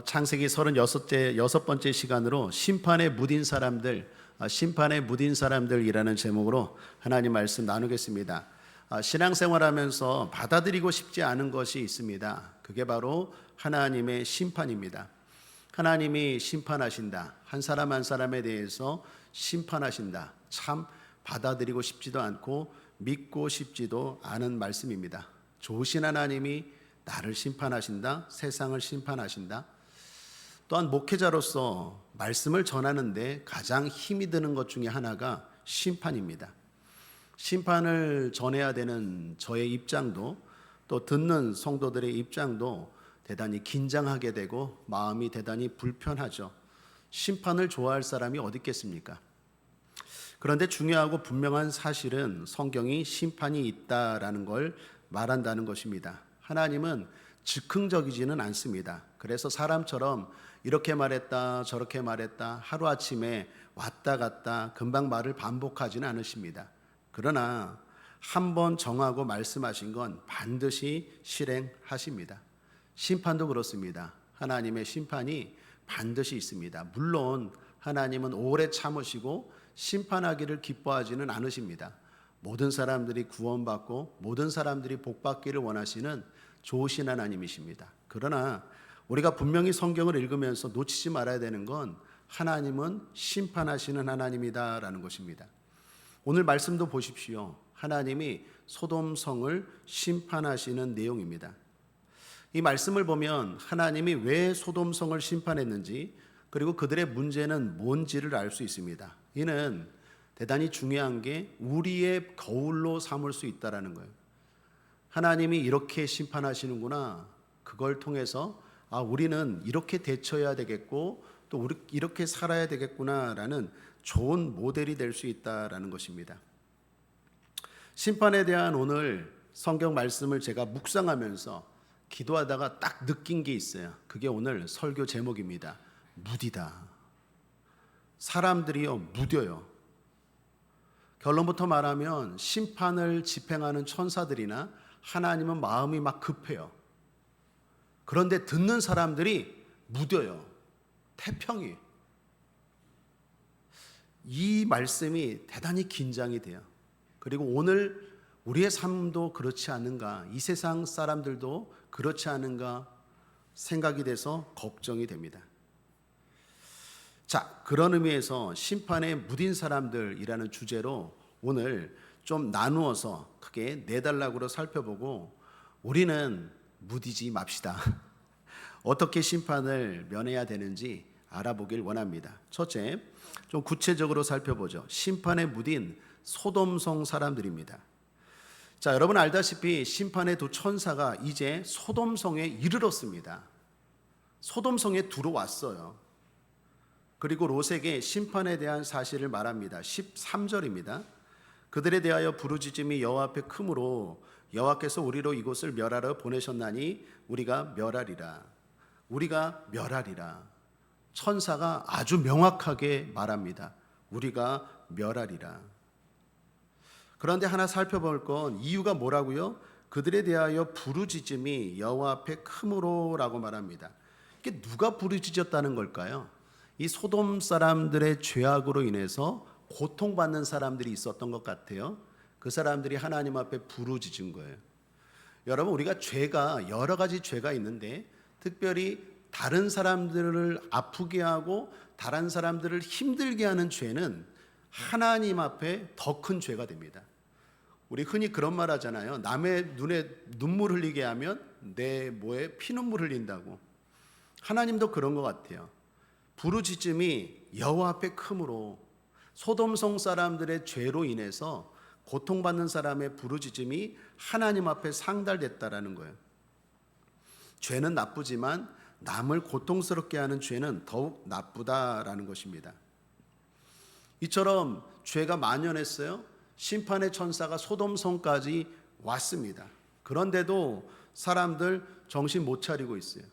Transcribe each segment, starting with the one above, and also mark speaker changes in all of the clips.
Speaker 1: 창세기 36번째 시간으로 심판에 무딘 사람들, 심판에 무딘 사람들이라는 제목으로 하나님 말씀 나누겠습니다. 신앙생활하면서 받아들이고 싶지 않은 것이 있습니다. 그게 바로 하나님의 심판입니다. 하나님이 심판하신다. 한 사람 한 사람에 대해서 심판하신다. 참 받아들이고 싶지도 않고 믿고 싶지도 않은 말씀입니다. 좋으신 하나님이 나를 심판하신다. 세상을 심판하신다. 또한 목회자로서 말씀을 전하는데 가장 힘이 드는 것 중에 하나가 심판입니다. 심판을 전해야 되는 저의 입장도 또 듣는 성도들의 입장도 대단히 긴장하게 되고 마음이 대단히 불편하죠. 심판을 좋아할 사람이 어디 있겠습니까? 그런데 중요하고 분명한 사실은 성경이 심판이 있다라는 걸 말한다는 것입니다. 하나님은 즉흥적이지는 않습니다. 그래서 사람처럼 이렇게 말했다 저렇게 말했다 하루아침에 왔다 갔다 금방 말을 반복하지는 않으십니다. 그러나 한번 정하고 말씀하신 건 반드시 실행하십니다. 심판도 그렇습니다. 하나님의 심판이 반드시 있습니다. 물론 하나님은 오래 참으시고 심판하기를 기뻐하지는 않으십니다. 모든 사람들이 구원받고 모든 사람들이 복받기를 원하시는 좋으신 하나님이십니다. 그러나 우리가 분명히 성경을 읽으면서 놓치지 말아야 되는 건 하나님은 심판하시는 하나님이다라는 것입니다. 오늘 말씀도 보십시오. 하나님이 소돔성을 심판하시는 내용입니다. 이 말씀을 보면 하나님이 왜 소돔성을 심판했는지 그리고 그들의 문제는 뭔지를 알 수 있습니다. 이는 대단히 중요한 게 우리의 거울로 삼을 수 있다라는 거예요. 하나님이 이렇게 심판하시는구나. 그걸 통해서 우리는 이렇게 대처해야 되겠고 또 이렇게 살아야 되겠구나라는 좋은 모델이 될 수 있다라는 것입니다. 심판에 대한 오늘 성경 말씀을 제가 묵상하면서 기도하다가 딱 느낀 게 있어요. 그게 오늘 설교 제목입니다. 무디다. 사람들이요 무뎌요. 결론부터 말하면 심판을 집행하는 천사들이나 하나님은 마음이 막 급해요. 그런데 듣는 사람들이 무뎌요. 태평이. 이 말씀이 대단히 긴장이 돼요. 그리고 오늘 우리의 삶도 그렇지 않은가, 이 세상 사람들도 그렇지 않은가 생각이 돼서 걱정이 됩니다. 자, 그런 의미에서 심판에 무딘 사람들이라는 주제로 오늘 좀 나누어서 크게 네 단락으로 살펴보고 우리는 무디지 맙시다. 어떻게 심판을 면해야 되는지 알아보길 원합니다. 첫째, 좀 구체적으로 살펴보죠. 심판에 무딘 소돔성 사람들입니다. 자, 여러분 알다시피 심판의 두 천사가 이제 소돔성에 이르렀습니다. 소돔성에 들어왔어요. 그리고 롯에게 심판에 대한 사실을 말합니다. 13절입니다. 그들에 대하여 부르짖음이 여호와 앞에 크므로 여호와께서 우리로 이곳을 멸하러 보내셨나니 우리가 멸하리라. 우리가 멸하리라. 천사가 아주 명확하게 말합니다. 우리가 멸하리라. 그런데 하나 살펴볼 건 이유가 뭐라고요? 그들에 대하여 부르짖음이 여호와 앞에 크므로라고 말합니다. 이게 누가 부르짖었다는 걸까요? 이 소돔 사람들의 죄악으로 인해서 고통받는 사람들이 있었던 것 같아요. 그 사람들이 하나님 앞에 부르짖은 거예요. 여러분, 우리가 죄가 여러 가지 죄가 있는데 특별히 다른 사람들을 아프게 하고 다른 사람들을 힘들게 하는 죄는 하나님 앞에 더 큰 죄가 됩니다. 우리 흔히 그런 말 하잖아요. 남의 눈에 눈물 흘리게 하면 내 뭐에 피눈물 흘린다고. 하나님도 그런 것 같아요. 부르짖음이 여호와 앞에 크므로 소돔성 사람들의 죄로 인해서 고통받는 사람의 부르짖음이 하나님 앞에 상달됐다라는 거예요. 죄는 나쁘지만 남을 고통스럽게 하는 죄는 더욱 나쁘다라는 것입니다. 이처럼 죄가 만연했어요. 심판의 천사가 소돔성까지 왔습니다. 그런데도 사람들 정신 못 차리고 있어요.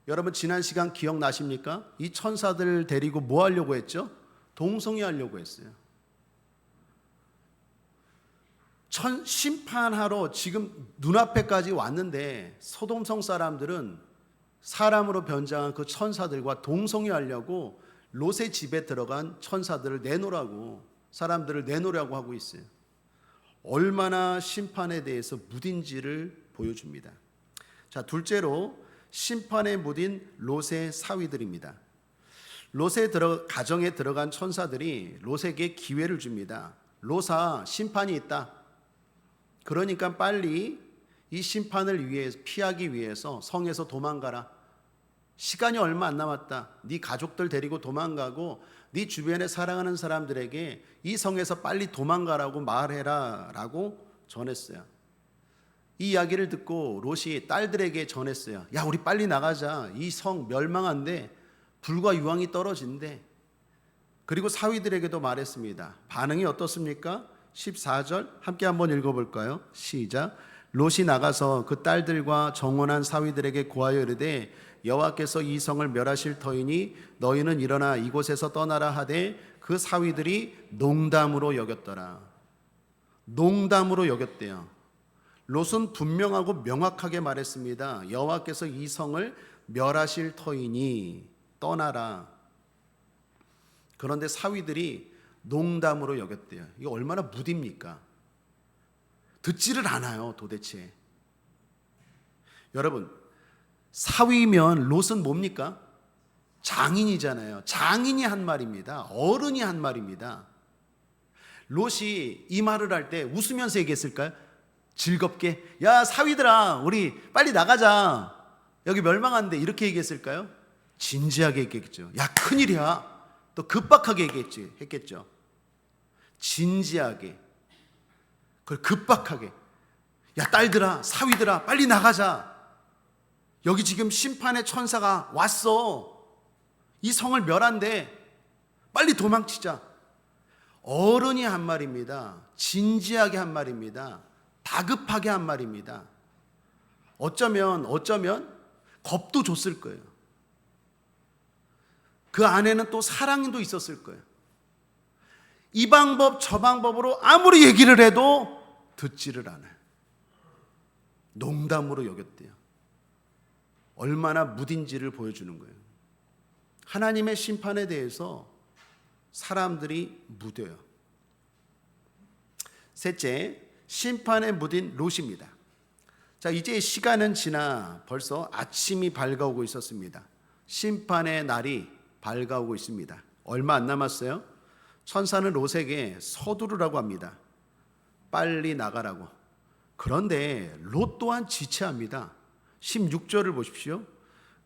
Speaker 1: 여러분 지난 시간 기억나십니까? 이 천사들 데리고 뭐 하려고 했죠? 동성애 하려고 했어요. 심판하러 지금 눈앞에까지 왔는데 소돔성 사람들은 사람으로 변장한 그 천사들과 동성애하려고 롯의 집에 들어간 천사들을 내놓으라고, 사람들을 내놓으라고 하고 있어요. 얼마나 심판에 대해서 무딘지를 보여줍니다. 자, 둘째로 심판에 무딘 롯의 사위들입니다. 롯의 가정에 들어간 천사들이 롯에게 기회를 줍니다. 롯아, 심판이 있다. 그러니까 빨리 이 심판을 피하기 위해서 성에서 도망가라. 시간이 얼마 안 남았다. 네 가족들 데리고 도망가고 네 주변에 사랑하는 사람들에게 이 성에서 빨리 도망가라고 말해라 라고 전했어요. 이 이야기를 듣고 롯이 딸들에게 전했어요. 야, 우리 빨리 나가자. 이 성 멸망한데 불과 유황이 떨어진대. 그리고 사위들에게도 말했습니다. 반응이 어떻습니까? 14절 함께 한번 읽어볼까요? 시작. 롯이 나가서 그 딸들과 정혼한 사위들에게 고하여 이르되 여호와께서 이 성을 멸하실 터이니 너희는 일어나 이곳에서 떠나라 하되 그 사위들이 농담으로 여겼더라. 농담으로 여겼대요. 롯은 분명하고 명확하게 말했습니다. 여호와께서 이 성을 멸하실 터이니 떠나라. 그런데 사위들이 농담으로 여겼대요. 이거 얼마나 무딥니까? 듣지를 않아요, 도대체. 여러분, 사위면 롯은 뭡니까? 장인이잖아요. 장인이 한 말입니다. 어른이 한 말입니다. 롯이 이 말을 할 때 웃으면서 얘기했을까요? 즐겁게, 야 사위들아 우리 빨리 나가자, 여기 멸망한데, 이렇게 얘기했을까요? 진지하게 얘기했겠죠. 야 큰일이야. 또 급박하게 했겠죠. 진지하게, 그걸 급박하게, 야 딸들아 사위들아 빨리 나가자, 여기 지금 심판의 천사가 왔어, 이 성을 멸한대, 빨리 도망치자. 어른이 한 말입니다. 진지하게 한 말입니다. 다급하게 한 말입니다. 어쩌면 겁도 줬을 거예요. 그 안에는 또 사랑도 있었을 거예요. 이 방법 저 방법으로 아무리 얘기를 해도 듣지를 않아요. 농담으로 여겼대요. 얼마나 무딘지를 보여주는 거예요. 하나님의 심판에 대해서 사람들이 무뎌요. 셋째, 심판에 무딘 롯입니다. 자, 이제 시간은 지나 벌써 아침이 밝아오고 있었습니다. 심판의 날이 밝아오고 있습니다. 얼마 안 남았어요. 천사는 롯에게 서두르라고 합니다. 빨리 나가라고. 그런데 롯 또한 지체합니다. 16절을 보십시오.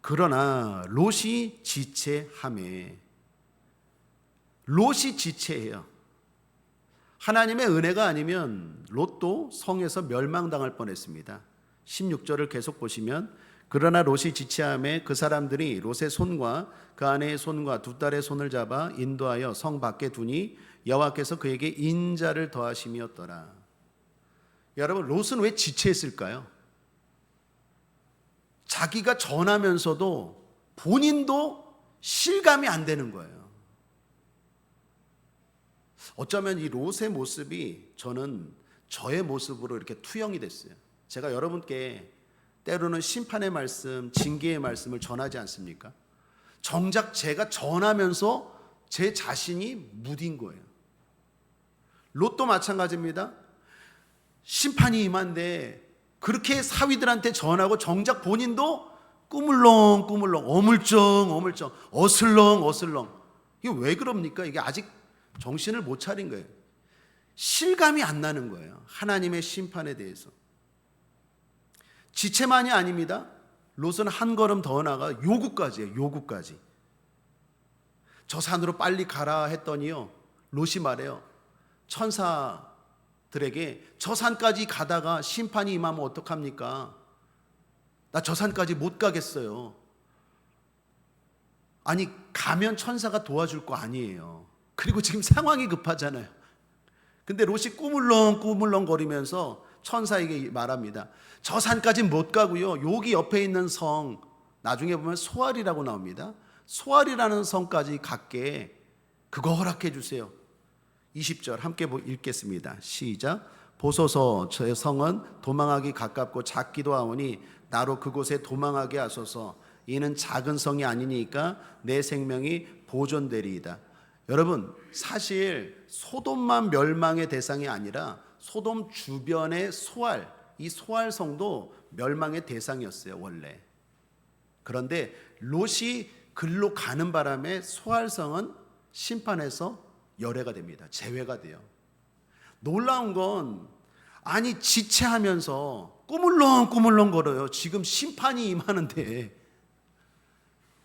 Speaker 1: 그러나 롯이 지체하매. 롯이 지체해요. 하나님의 은혜가 아니면 롯도 성에서 멸망당할 뻔했습니다. 16절을 계속 보시면 그러나 롯이 지체하매 그 사람들이 롯의 손과 그 아내의 손과 두 딸의 손을 잡아 인도하여 성 밖에 두니 여호와께서 그에게 인자를 더하심이었더라. 여러분, 롯은 왜 지체했을까요? 자기가 전하면서도 본인도 실감이 안 되는 거예요. 어쩌면 이 롯의 모습이 저는 저의 모습으로 이렇게 투영이 됐어요. 제가 여러분께 때로는 심판의 말씀, 징계의 말씀을 전하지 않습니까? 정작 제가 전하면서 제 자신이 무딘 거예요. 롯도 마찬가지입니다. 심판이 임한데 그렇게 사위들한테 전하고 정작 본인도 꾸물렁꾸물렁, 어물쩡, 어슬렁. 이게 왜 그럽니까? 이게 아직 정신을 못 차린 거예요. 실감이 안 나는 거예요. 하나님의 심판에 대해서. 지체만이 아닙니다. 롯은 한 걸음 더 나가 요구까지예요. 요구까지. 저 산으로 빨리 가라 했더니요, 롯이 말해요. 천사들에게 저 산까지 가다가 심판이 임하면 어떡합니까? 나 저 산까지 못 가겠어요. 아니, 가면 천사가 도와줄 거 아니에요. 그리고 지금 상황이 급하잖아요. 근데 롯이 꾸물렁 거리면서 천사에게 말합니다. 저 산까지 못 가고요, 여기 옆에 있는 성, 나중에 보면 소알이라고 나옵니다. 소알이라는 성까지 갈게, 그거 허락해 주세요. 20절 함께 읽겠습니다. 시작. 보소서, 저의 성은 도망하기 가깝고 작기도 하오니 나로 그곳에 도망하게 하소서. 이는 작은 성이 아니니까 내 생명이 보존되리이다. 여러분, 사실 소돔만 멸망의 대상이 아니라 소돔 주변의 소알, 이 소알성도 멸망의 대상이었어요, 원래. 그런데 롯이 글로 가는 바람에 소알성은 심판에서 열애가 됩니다. 제외가 돼요. 놀라운 건, 아니 지체하면서 꾸물렁꾸물렁 걸어요. 지금 심판이 임하는데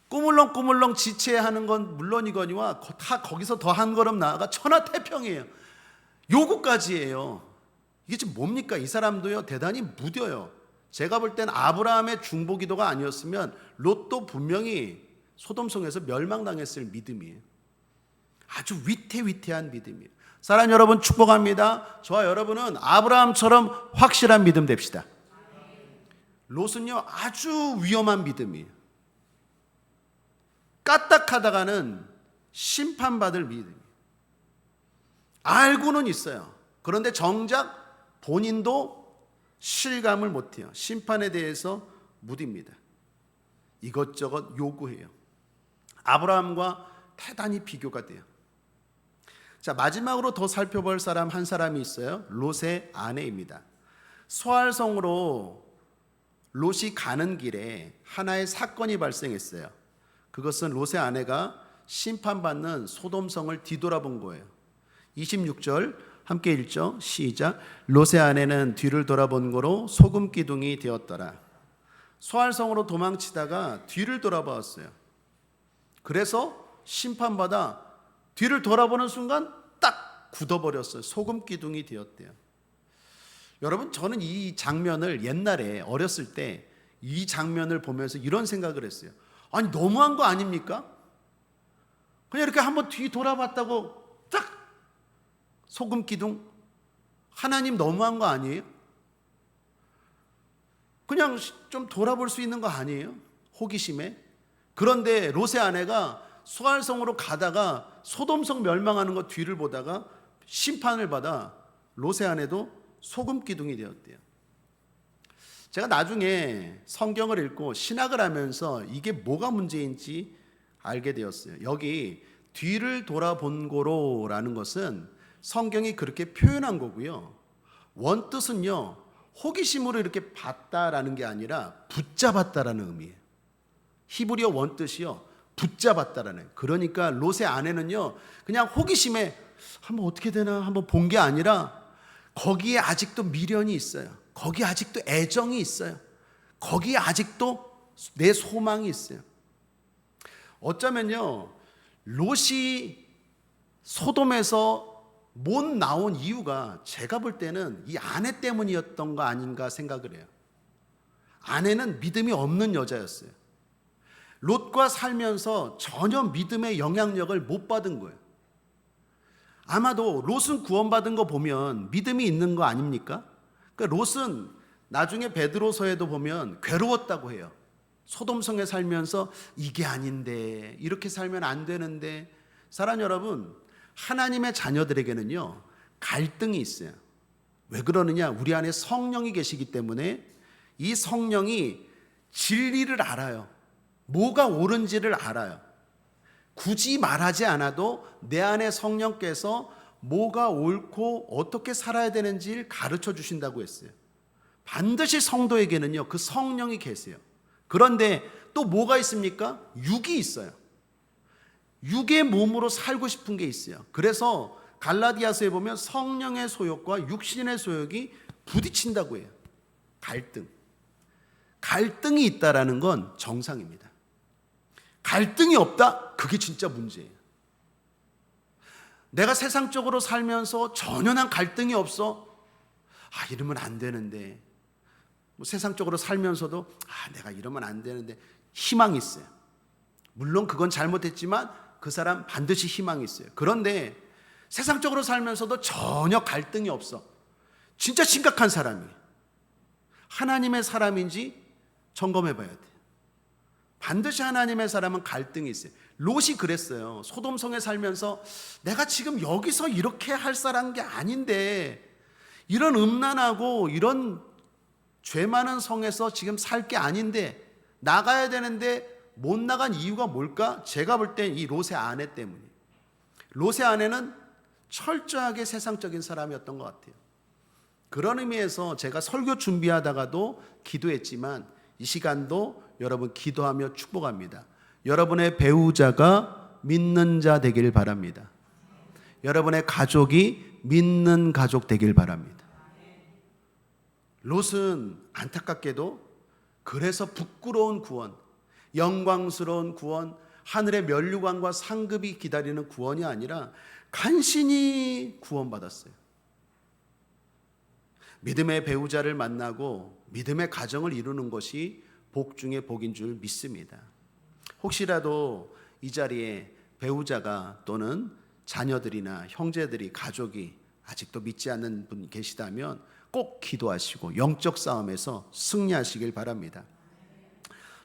Speaker 1: 꾸물렁꾸물렁 지체하는 건 물론이거니와 다 거기서 더 한 걸음 나아가 천하태평이에요. 요구까지예요. 이게 지금 뭡니까? 이 사람도요 대단히 무뎌요. 제가 볼 땐 아브라함의 중보기도가 아니었으면 롯도 분명히 소돔성에서 멸망당했을 믿음이에요. 아주 위태위태한 믿음이에요. 사랑하는 여러분, 축복합니다. 저와 여러분은 아브라함처럼 확실한 믿음 됩시다. 롯은요 아주 위험한 믿음이에요. 까딱하다가는 심판받을 믿음이에요. 알고는 있어요. 그런데 정작 본인도 실감을 못해요. 심판에 대해서 무딥니다. 이것저것 요구해요. 아브라함과 대단히 비교가 돼요. 자, 마지막으로 더 살펴볼 사람 한 사람이 있어요. 롯의 아내입니다. 소알성으로 롯이 가는 길에 하나의 사건이 발생했어요. 그것은 롯의 아내가 심판받는 소돔성을 뒤돌아본 거예요. 26절 함께 읽죠. 시작. 롯의 아내는 뒤를 돌아본 거로 소금 기둥이 되었더라. 소알성으로 도망치다가 뒤를 돌아보았어요. 그래서 심판받아 뒤를 돌아보는 순간 딱 굳어버렸어요. 소금 기둥이 되었대요. 여러분, 저는 이 장면을 옛날에 어렸을 때 이 장면을 보면서 이런 생각을 했어요. 아니, 너무한 거 아닙니까? 그냥 이렇게 한번 뒤 돌아봤다고 딱 소금 기둥. 하나님 너무한 거 아니에요? 그냥 좀 돌아볼 수 있는 거 아니에요? 호기심에. 그런데 롯의 아내가 소알성으로 가다가 소돔성 멸망하는 거 뒤를 보다가 심판을 받아 롯의 아내도 소금 기둥이 되었대요. 제가 나중에 성경을 읽고 신학을 하면서 이게 뭐가 문제인지 알게 되었어요. 여기 뒤를 돌아본 고로라는 것은 성경이 그렇게 표현한 거고요. 원뜻은요, 호기심으로 이렇게 봤다라는 게 아니라 붙잡았다라는 의미예요. 히브리어 원뜻이요, 붙잡았다라는. 그러니까 롯의 아내는요, 그냥 호기심에 한번 어떻게 되나 한번 본 게 아니라 거기에 아직도 미련이 있어요. 거기에 아직도 애정이 있어요. 거기에 아직도 내 소망이 있어요. 어쩌면요, 롯이 소돔에서 못 나온 이유가 제가 볼 때는 이 아내 때문이었던 거 아닌가 생각을 해요. 아내는 믿음이 없는 여자였어요. 롯과 살면서 전혀 믿음의 영향력을 못 받은 거예요. 아마도 롯은 구원받은 거 보면 믿음이 있는 거 아닙니까? 그러니까 롯은 나중에 베드로서에도 보면 괴로웠다고 해요. 소돔성에 살면서 이게 아닌데, 이렇게 살면 안 되는데. 사랑하는 여러분, 하나님의 자녀들에게는요 갈등이 있어요. 왜 그러느냐? 우리 안에 성령이 계시기 때문에 이 성령이 진리를 알아요. 뭐가 옳은지를 알아요. 굳이 말하지 않아도 내 안에 성령께서 뭐가 옳고 어떻게 살아야 되는지를 가르쳐 주신다고 했어요. 반드시 성도에게는요 그 성령이 계세요. 그런데 또 뭐가 있습니까? 육이 있어요. 육의 몸으로 살고 싶은 게 있어요. 그래서 갈라디아서에 보면 성령의 소욕과 육신의 소욕이 부딪힌다고 해요. 갈등이 있다라는 건 정상입니다. 갈등이 없다? 그게 진짜 문제예요. 내가 세상적으로 살면서 전혀 난 갈등이 없어. 이러면 안 되는데. 세상적으로 살면서도 내가 이러면 안 되는데. 희망이 있어요. 물론 그건 잘못했지만 그 사람 반드시 희망이 있어요. 그런데 세상적으로 살면서도 전혀 갈등이 없어. 진짜 심각한 사람이에요. 하나님의 사람인지 점검해 봐야 돼요. 반드시 하나님의 사람은 갈등이 있어요. 롯이 그랬어요. 소돔성에 살면서 내가 지금 여기서 이렇게 할 사람인 게 아닌데, 이런 음란하고 이런 죄 많은 성에서 지금 살 게 아닌데 나가야 되는데 못 나간 이유가 뭘까? 제가 볼 땐 이 롯의 아내 때문이에요. 롯의 아내는 철저하게 세상적인 사람이었던 것 같아요. 그런 의미에서 제가 설교 준비하다가도 기도했지만 이 시간도 여러분 기도하며 축복합니다. 여러분의 배우자가 믿는 자 되길 바랍니다. 여러분의 가족이 믿는 가족 되길 바랍니다. 롯은 안타깝게도 그래서 부끄러운 구원, 영광스러운 구원, 하늘의 면류관과 상급이 기다리는 구원이 아니라 간신히 구원받았어요. 믿음의 배우자를 만나고 믿음의 가정을 이루는 것이 복 중에 복인 줄 믿습니다. 혹시라도 이 자리에 배우자가 또는 자녀들이나 형제들이, 가족이 아직도 믿지 않는 분 계시다면 꼭 기도하시고 영적 싸움에서 승리하시길 바랍니다.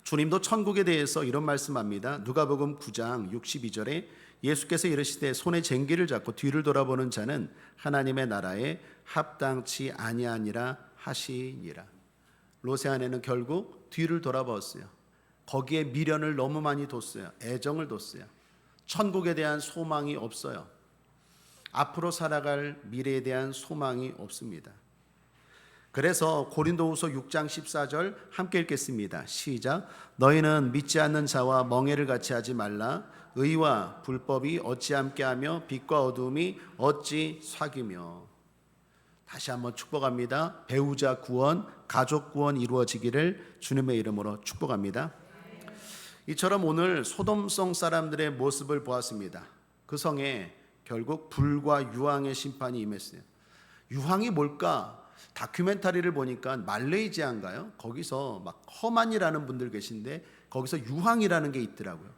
Speaker 1: 주님도 천국에 대해서 이런 말씀합니다. 누가복음 9장 62절에 예수께서 이르시되 손에 쟁기를 잡고 뒤를 돌아보는 자는 하나님의 나라에 합당치 아니하니라 하시니라. 롯의 아내는 결국 뒤를 돌아보았어요. 거기에 미련을 너무 많이 뒀어요. 애정을 뒀어요. 천국에 대한 소망이 없어요. 앞으로 살아갈 미래에 대한 소망이 없습니다. 그래서 고린도후서 6장 14절 함께 읽겠습니다. 시작. 너희는 믿지 않는 자와 멍에를 같이 하지 말라. 의와 불법이 어찌 함께하며 빛과 어두움이 어찌 사귀며. 다시 한번 축복합니다. 배우자 구원, 가족 구원 이루어지기를 주님의 이름으로 축복합니다. 이처럼 오늘 소돔성 사람들의 모습을 보았습니다. 그 성에 결국 불과 유황의 심판이 임했어요. 유황이 뭘까? 다큐멘터리를 보니까 말레이시아인가요? 거기서 막 허만이라는 분들 계신데 거기서 유황이라는 게 있더라고요.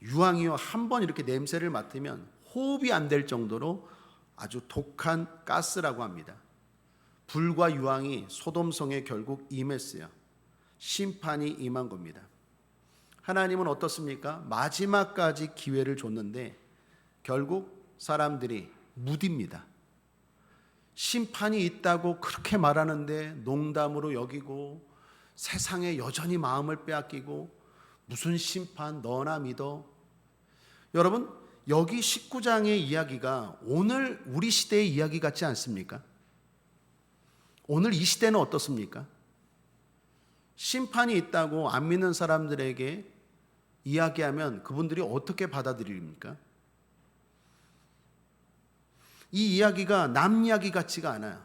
Speaker 1: 유황이요, 한번 이렇게 냄새를 맡으면 호흡이 안 될 정도로 아주 독한 가스라고 합니다. 불과 유황이 소돔성에 결국 임했어요. 심판이 임한 겁니다. 하나님은 어떻습니까? 마지막까지 기회를 줬는데 결국 사람들이 무딥니다. 심판이 있다고 그렇게 말하는데 농담으로 여기고 세상에 여전히 마음을 빼앗기고 무슨 심판 너나 믿어. 여러분, 여기 19장의 이야기가 오늘 우리 시대의 이야기 같지 않습니까? 오늘 이 시대는 어떻습니까? 심판이 있다고 안 믿는 사람들에게 이야기하면 그분들이 어떻게 받아들입니까? 이 이야기가 남 이야기 같지가 않아요.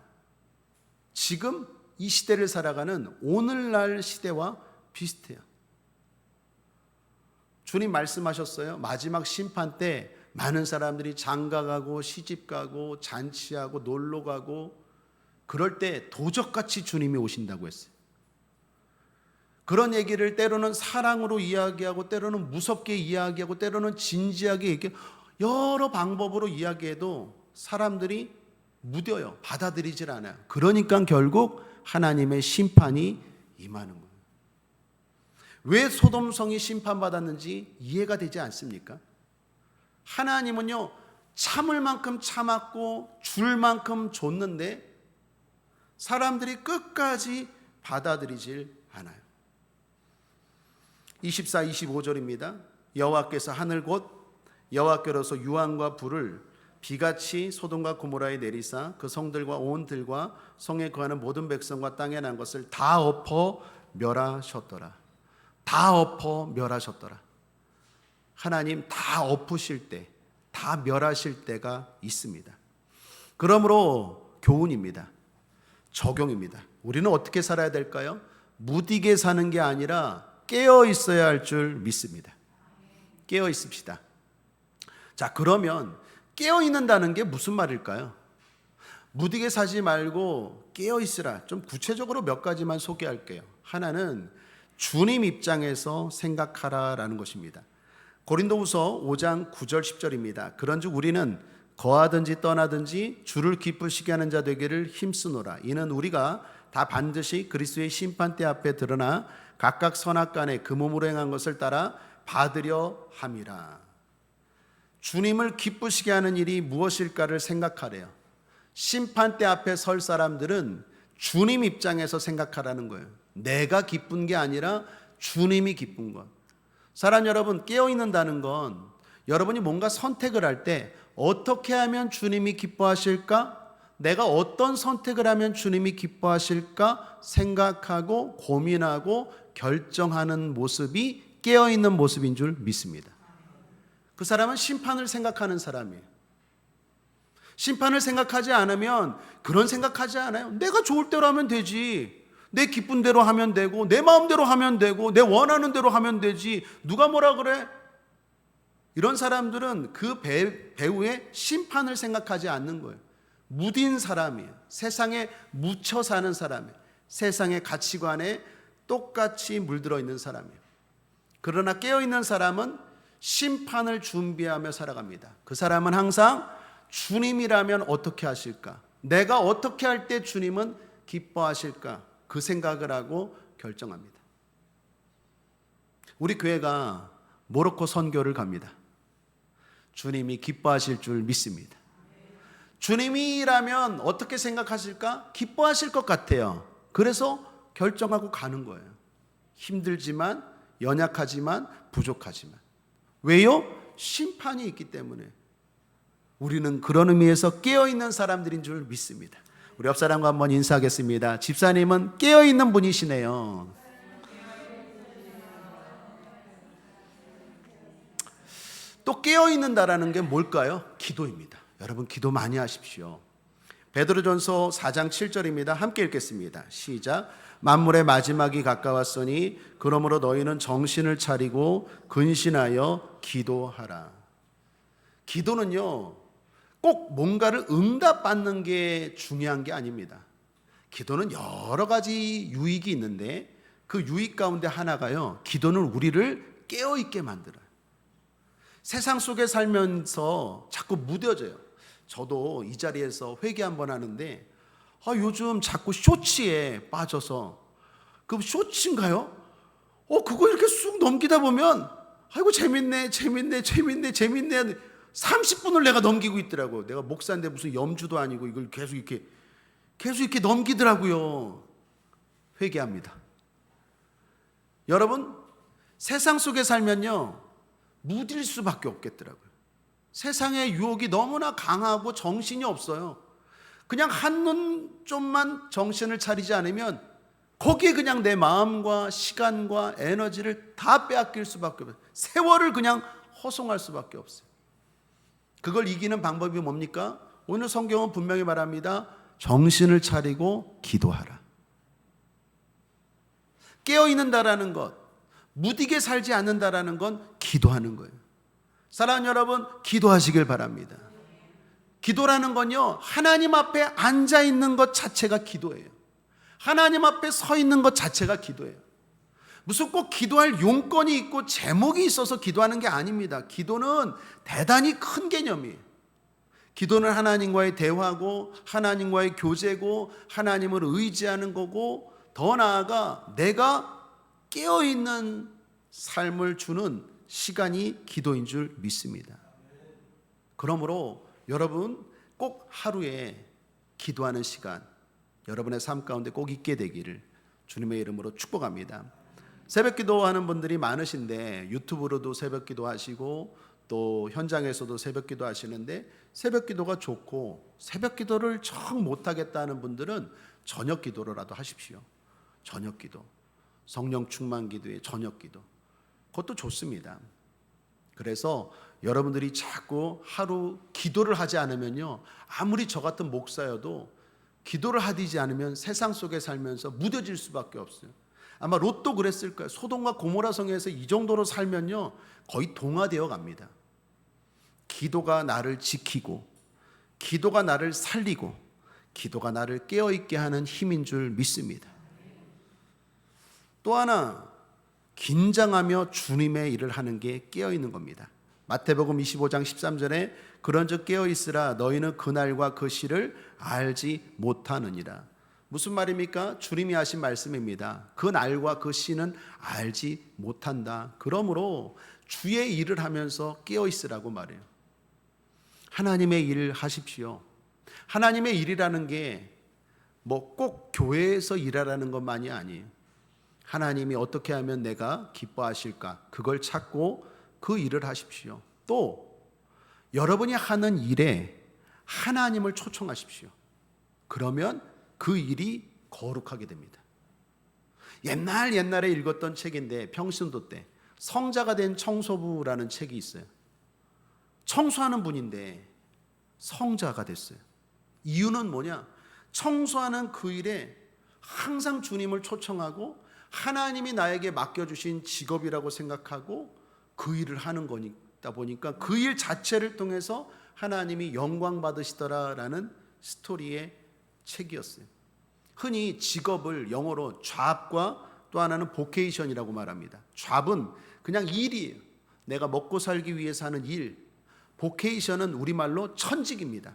Speaker 1: 지금 이 시대를 살아가는 오늘날 시대와 비슷해요. 주님 말씀하셨어요. 마지막 심판 때 많은 사람들이 장가가고 시집가고 잔치하고 놀러가고 그럴 때 도적같이 주님이 오신다고 했어요. 그런 얘기를 때로는 사랑으로 이야기하고 때로는 무섭게 이야기하고 때로는 진지하게 얘기하고 여러 방법으로 이야기해도 사람들이 무뎌요. 받아들이질 않아요. 그러니까 결국 하나님의 심판이 임하는 거예요. 왜 소돔성이 심판받았는지 이해가 되지 않습니까? 하나님은요, 참을 만큼 참았고 줄 만큼 줬는데 사람들이 끝까지 받아들이질 않아요. 24, 25절입니다. 여호와께서 하늘 곧 여호와께로서 유황과 불을 비같이 소돔과 고모라에 내리사 그 성들과 온 들과 성에 거하는 모든 백성과 땅에 난 것을 다 엎어 멸하셨더라. 다 엎어 멸하셨더라. 하나님 다 엎으실 때, 다 멸하실 때가 있습니다. 그러므로 교훈입니다. 적용입니다. 우리는 어떻게 살아야 될까요? 무디게 사는 게 아니라 깨어 있어야 할 줄 믿습니다. 깨어 있읍시다. 자, 그러면 깨어 있는다는 게 무슨 말일까요? 무디게 사지 말고 깨어 있으라. 좀 구체적으로 몇 가지만 소개할게요. 하나는 주님 입장에서 생각하라라는 것입니다. 고린도후서 5장 9절 10절입니다. 그런즉 우리는 거하든지 떠나든지 주를 기쁘시게 하는 자 되기를 힘쓰노라. 이는 우리가 다 반드시 그리스도의 심판대 앞에 드러나 각각 선악간에 그 몸으로 행한 것을 따라 받으려 함이라. 주님을 기쁘시게 하는 일이 무엇일까를 생각하래요. 심판대 앞에 설 사람들은 주님 입장에서 생각하라는 거예요. 내가 기쁜 게 아니라 주님이 기쁜 것. 사랑 여러분, 깨어 있는다는 건 여러분이 뭔가 선택을 할 때 어떻게 하면 주님이 기뻐하실까? 내가 어떤 선택을 하면 주님이 기뻐하실까? 생각하고 고민하고 결정하는 모습이 깨어 있는 모습인 줄 믿습니다. 그 사람은 심판을 생각하는 사람이에요. 심판을 생각하지 않으면 그런 생각하지 않아요. 내가 좋을 대로 하면 되지. 내 기쁜 대로 하면 되고 내 마음대로 하면 되고 내 원하는 대로 하면 되지. 누가 뭐라 그래? 이런 사람들은 그 배후에 심판을 생각하지 않는 거예요. 무딘 사람이에요. 세상에 묻혀 사는 사람이에요. 세상의 가치관에 똑같이 물들어 있는 사람이에요. 그러나 깨어있는 사람은 심판을 준비하며 살아갑니다. 그 사람은 항상 주님이라면 어떻게 하실까? 내가 어떻게 할 때 주님은 기뻐하실까? 그 생각을 하고 결정합니다. 우리 교회가 모로코 선교를 갑니다. 주님이 기뻐하실 줄 믿습니다. 주님이라면 어떻게 생각하실까? 기뻐하실 것 같아요. 그래서 결정하고 가는 거예요. 힘들지만, 연약하지만, 부족하지만. 왜요? 심판이 있기 때문에. 우리는 그런 의미에서 깨어있는 사람들인 줄 믿습니다. 우리 옆 사람과 한번 인사하겠습니다. 집사님은 깨어있는 분이시네요. 또 깨어있는다라는 게 뭘까요? 기도입니다. 여러분 기도 많이 하십시오. 베드로전서 4장 7절입니다. 함께 읽겠습니다. 시작. 만물의 마지막이 가까웠으니 그러므로 너희는 정신을 차리고 근신하여 기도하라. 기도는요, 꼭 뭔가를 응답받는 게 중요한 게 아닙니다. 기도는 여러 가지 유익이 있는데 그 유익 가운데 하나가요, 기도는 우리를 깨어있게 만들어요. 세상 속에 살면서 자꾸 무뎌져요. 저도 이 자리에서 회개 한번 하는데 요즘 자꾸 쇼츠에 빠져서, 그 쇼츠인가요? 그거 이렇게 쑥 넘기다 보면 아이고 재밌네 30분을 내가 넘기고 있더라고. 내가 목사인데 무슨 염주도 아니고 이걸 계속 이렇게 넘기더라고요. 회개합니다. 여러분, 세상 속에 살면요, 무딜 수밖에 없겠더라고요. 세상의 유혹이 너무나 강하고 정신이 없어요. 그냥 한눈 좀만 정신을 차리지 않으면 거기에 그냥 내 마음과 시간과 에너지를 다 빼앗길 수밖에 없어요. 세월을 그냥 허송할 수밖에 없어요. 그걸 이기는 방법이 뭡니까? 오늘 성경은 분명히 말합니다. 정신을 차리고 기도하라. 깨어있는다라는 것, 무디게 살지 않는다라는 건 기도하는 거예요. 사랑하는 여러분, 기도하시길 바랍니다. 기도라는 건요, 하나님 앞에 앉아 있는 것 자체가 기도예요. 하나님 앞에 서 있는 것 자체가 기도예요. 무슨 꼭 기도할 용건이 있고 제목이 있어서 기도하는 게 아닙니다. 기도는 대단히 큰 개념이에요. 기도는 하나님과의 대화고 하나님과의 교제고 하나님을 의지하는 거고, 더 나아가 내가 깨어있는 삶을 주는 시간이 기도인 줄 믿습니다. 그러므로 여러분 꼭 하루에 기도하는 시간 여러분의 삶 가운데 꼭 있게 되기를 주님의 이름으로 축복합니다. 새벽 기도하는 분들이 많으신데 유튜브로도 새벽 기도하시고 또 현장에서도 새벽 기도하시는데, 새벽 기도가 좋고 새벽 기도를 정 못하겠다는 분들은 저녁 기도로라도 하십시오. 저녁 기도, 성령 충만 기도의 저녁 기도, 그것도 좋습니다. 그래서 여러분들이 자꾸 하루 기도를 하지 않으면요, 아무리 저 같은 목사여도 기도를 하지 않으면 세상 속에 살면서 무뎌질 수밖에 없어요. 아마 롯도 그랬을 거예요. 소돔과 고모라 성에서 이 정도로 살면요, 거의 동화되어 갑니다. 기도가 나를 지키고 기도가 나를 살리고 기도가 나를 깨어있게 하는 힘인 줄 믿습니다. 또 하나, 긴장하며 주님의 일을 하는 게 깨어있는 겁니다. 마태복음 25장 13절에 그런즉 깨어있으라 너희는 그날과 그 시를 알지 못하느니라. 무슨 말입니까? 주님이 하신 말씀입니다. 그 날과 그 시는 알지 못한다. 그러므로 주의 일을 하면서 깨어있으라고 말해요. 하나님의 일을 하십시오. 하나님의 일이라는 게 뭐 꼭 교회에서 일하라는 것만이 아니에요. 하나님이 어떻게 하면 내가 기뻐하실까? 그걸 찾고 그 일을 하십시오. 또 여러분이 하는 일에 하나님을 초청하십시오. 그러면 그 일이 거룩하게 됩니다. 옛날에 읽었던 책인데 평신도 때 성자가 된 청소부라는 책이 있어요. 청소하는 분인데 성자가 됐어요. 이유는 뭐냐? 청소하는 그 일에 항상 주님을 초청하고 하나님이 나에게 맡겨주신 직업이라고 생각하고 그 일을 하는 거다 보니까 그 일 자체를 통해서 하나님이 영광 받으시더라라는 스토리의 책이었어요. 흔히 직업을 영어로 잡과 또 하나는 보케이션이라고 말합니다. 잡은 그냥 일이에요. 내가 먹고 살기 위해서 하는 일. 보케이션은 우리말로 천직입니다.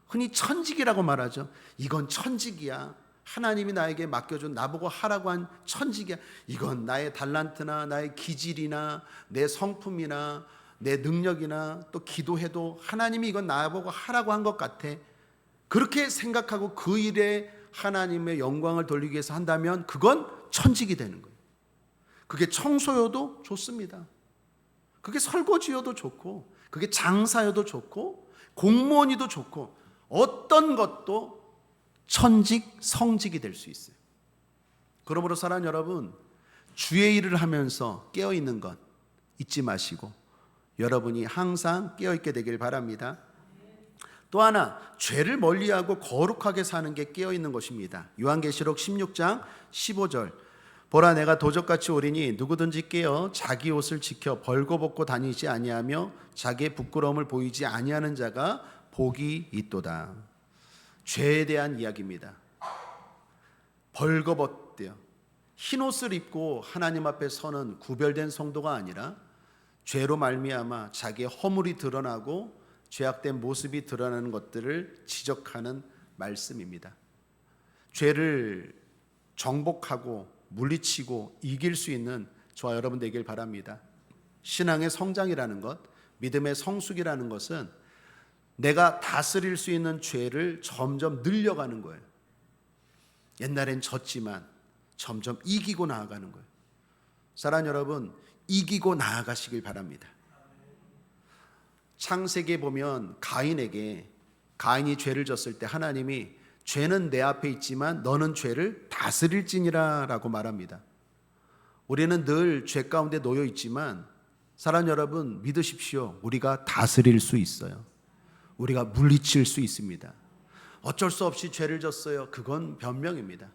Speaker 1: 흔히 천직이라고 말하죠. 이건 천직이야. 하나님이 나에게 맡겨준, 나보고 하라고 한 천직이야. 이건 나의 달란트나 나의 기질이나 내 성품이나 내 능력이나 또 기도해도 하나님이 이건 나보고 하라고 한 것 같아. 그렇게 생각하고 그 일에 하나님의 영광을 돌리기 위해서 한다면 그건 천직이 되는 거예요. 그게 청소여도 좋습니다. 그게 설거지여도 좋고, 그게 장사여도 좋고, 공무원이도 좋고, 어떤 것도 천직, 성직이 될 수 있어요. 그러므로 사랑하는 여러분, 주의 일을 하면서 깨어있는 것 잊지 마시고 여러분이 항상 깨어있게 되길 바랍니다. 또 하나, 죄를 멀리하고 거룩하게 사는 게 깨어있는 것입니다. 요한계시록 16장 15절, 보라 내가 도적같이 오리니 누구든지 깨어 자기 옷을 지켜 벌거벗고 다니지 아니하며 자기의 부끄러움을 보이지 아니하는 자가 복이 있도다. 죄에 대한 이야기입니다. 벌거벗대요. 흰옷을 입고 하나님 앞에 서는 구별된 성도가 아니라 죄로 말미암아 자기의 허물이 드러나고 죄악된 모습이 드러나는 것들을 지적하는 말씀입니다. 죄를 정복하고 물리치고 이길 수 있는 저와 여러분 되길 바랍니다. 신앙의 성장이라는 것, 믿음의 성숙이라는 것은 내가 다스릴 수 있는 죄를 점점 늘려가는 거예요. 옛날엔 졌지만 점점 이기고 나아가는 거예요. 사랑하는 여러분, 이기고 나아가시길 바랍니다. 창세기에 보면 가인이 죄를 졌을 때 하나님이 죄는 내 앞에 있지만 너는 죄를 다스릴지니라 라고 말합니다. 우리는 늘 죄 가운데 놓여 있지만 사랑하는 여러분, 믿으십시오. 우리가 다스릴 수 있어요. 우리가 물리칠 수 있습니다. 어쩔 수 없이 죄를 졌어요. 그건 변명입니다.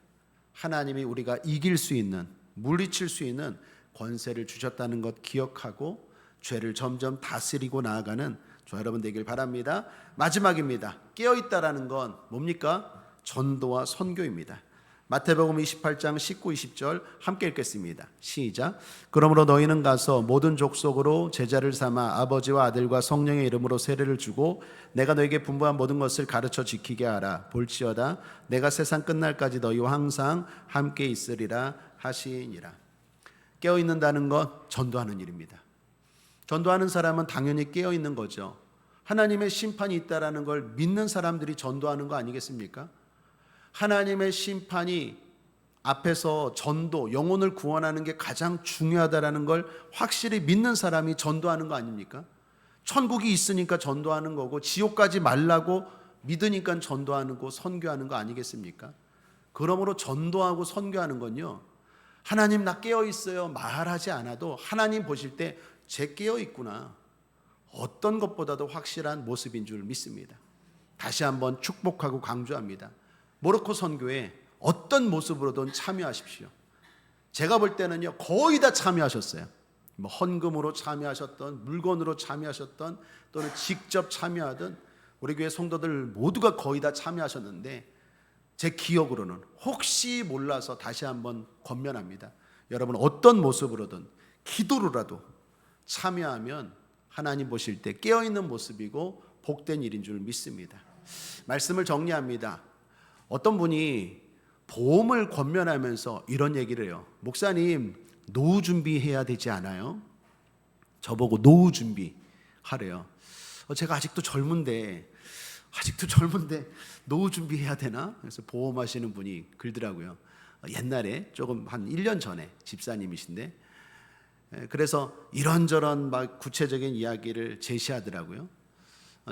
Speaker 1: 하나님이 우리가 이길 수 있는, 물리칠 수 있는 권세를 주셨다는 것 기억하고 죄를 점점 다스리고 나아가는 저 여러분 되길 바랍니다. 마지막입니다. 깨어있다라는 건 뭡니까? 전도와 선교입니다. 마태복음 28장 19, 20절 함께 읽겠습니다. 시작. 그러므로 너희는 가서 모든 족속으로 제자를 삼아 아버지와 아들과 성령의 이름으로 세례를 주고 내가 너에게 분부한 모든 것을 가르쳐 지키게 하라. 볼지어다 내가 세상 끝날까지 너희와 항상 함께 있으리라 하시니라. 깨어있는다는 것 전도하는 일입니다. 전도하는 사람은 당연히 깨어있는 거죠. 하나님의 심판이 있다라는 걸 믿는 사람들이 전도하는 거 아니겠습니까? 하나님의 심판이 앞에서 전도, 영혼을 구원하는 게 가장 중요하다라는 걸 확실히 믿는 사람이 전도하는 거 아닙니까? 천국이 있으니까 전도하는 거고 지옥 가지 말라고 믿으니까 전도하는 거, 선교하는 거 아니겠습니까? 그러므로 전도하고 선교하는 건요, 하나님 나 깨어 있어요 말하지 않아도 하나님 보실 때 쟤 깨어 있구나, 어떤 것보다도 확실한 모습인 줄 믿습니다. 다시 한번 축복하고 강조합니다. 모로코 선교에 어떤 모습으로든 참여하십시오. 제가 볼 때는요, 거의 다 참여하셨어요. 뭐 헌금으로 참여하셨던, 물건으로 참여하셨던, 또는 직접 참여하던 우리 교회 성도들 모두가 거의 다 참여하셨는데, 제 기억으로는 혹시 몰라서 다시 한번 권면합니다. 여러분 어떤 모습으로든 기도로라도 참여하면 하나님 보실 때 깨어있는 모습이고 복된 일인 줄 믿습니다. 말씀을 정리합니다. 어떤 분이 보험을 권면하면서 이런 얘기를 해요. 목사님, 노후 준비해야 되지 않아요? 저보고 노후 준비하래요. 제가 아직도 젊은데 노후 준비해야 되나? 그래서 보험하시는 분이 그러더라고요. 옛날에 조금 한 1년 전에 집사님이신데, 그래서 이런저런 막 구체적인 이야기를 제시하더라고요.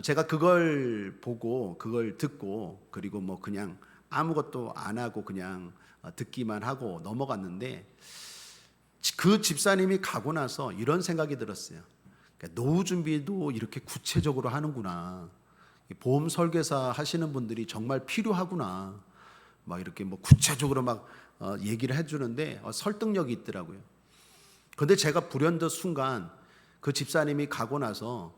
Speaker 1: 제가 그걸 보고 그걸 듣고 그리고 뭐 그냥 아무것도 안 하고 그냥 듣기만 하고 넘어갔는데, 그 집사님이 가고 나서 이런 생각이 들었어요. 그러니까 노후 준비도 이렇게 구체적으로 하는구나. 보험 설계사 하시는 분들이 정말 필요하구나. 막 이렇게 뭐 구체적으로 막 얘기를 해주는데 설득력이 있더라고요. 그런데 제가 불현듯 순간 그 집사님이 가고 나서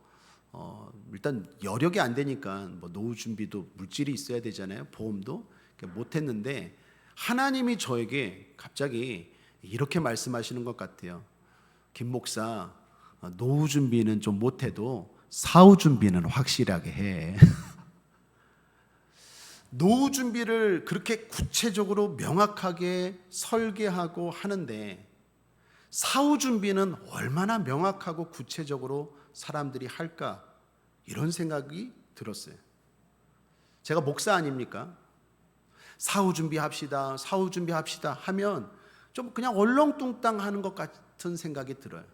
Speaker 1: 일단 여력이 안 되니까 뭐 노후 준비도 물질이 있어야 되잖아요. 보험도 못했는데, 하나님이 저에게 갑자기 이렇게 말씀하시는 것 같아요. 김 목사, 노후 준비는 좀 못해도 사후 준비는 확실하게 해. 노후 준비를 그렇게 구체적으로 명확하게 설계하고 하는데, 사후 준비는 얼마나 명확하고 구체적으로 사람들이 할까, 이런 생각이 들었어요. 제가 목사 아닙니까? 사후 준비합시다, 사후 준비합시다 하면 좀 그냥 얼렁뚱땅 하는 것 같은 생각이 들어요.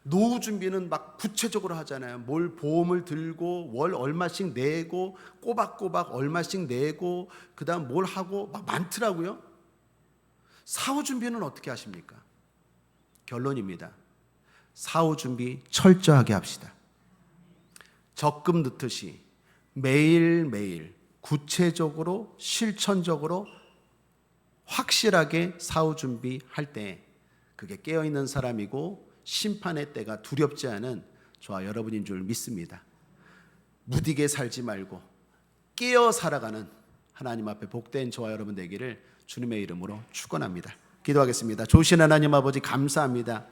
Speaker 1: 노후 준비는 막 구체적으로 하잖아요. 뭘 보험을 들고 월 얼마씩 내고 꼬박꼬박 얼마씩 내고 그다음 뭘 하고 막 많더라고요. 사후 준비는 어떻게 하십니까? 결론입니다. 사후 준비 철저하게 합시다. 적금 넣듯이 매일매일 구체적으로 실천적으로 확실하게 사후 준비할 때, 그게 깨어있는 사람이고 심판의 때가 두렵지 않은 저와 여러분인 줄 믿습니다. 무디게 살지 말고 깨어 살아가는 하나님 앞에 복된 저와 여러분 되기를 주님의 이름으로 축원합니다. 기도하겠습니다. 좋으신 하나님 아버지, 감사합니다.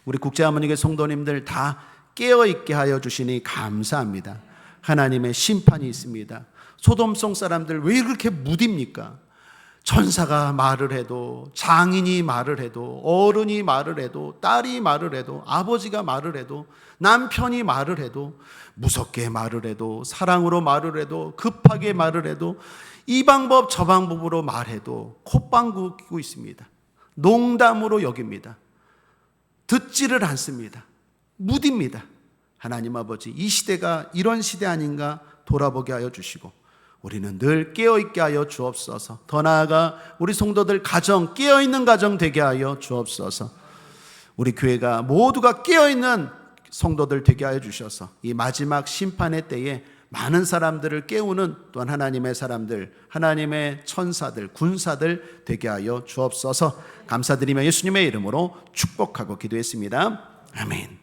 Speaker 1: 우리 국제하모니교 성도님들 다 깨어있게 하여 주시니 감사합니다. 하나님의 심판이 있습니다. 소돔성 사람들 왜 그렇게 무딥니까? 천사가 말을 해도, 장인이 말을 해도, 어른이 말을 해도, 딸이 말을 해도, 아버지가 말을 해도, 남편이 말을 해도, 무섭게 말을 해도, 사랑으로 말을 해도, 급하게 말을 해도, 이 방법 저 방법으로 말해도 콧방귀고 있습니다. 농담으로 여깁니다. 듣지를 않습니다. 무딥니다. 하나님 아버지, 이 시대가 이런 시대 아닌가 돌아보게 하여 주시고, 우리는 늘 깨어있게 하여 주옵소서. 더 나아가 우리 성도들 가정, 깨어있는 가정 되게 하여 주옵소서. 우리 교회가 모두가 깨어있는 성도들 되게 하여 주셔서 이 마지막 심판의 때에 많은 사람들을 깨우는 또한 하나님의 사람들, 하나님의 천사들, 군사들 되게 하여 주옵소서. 감사드리며 예수님의 이름으로 축복하고 기도했습니다. 아멘.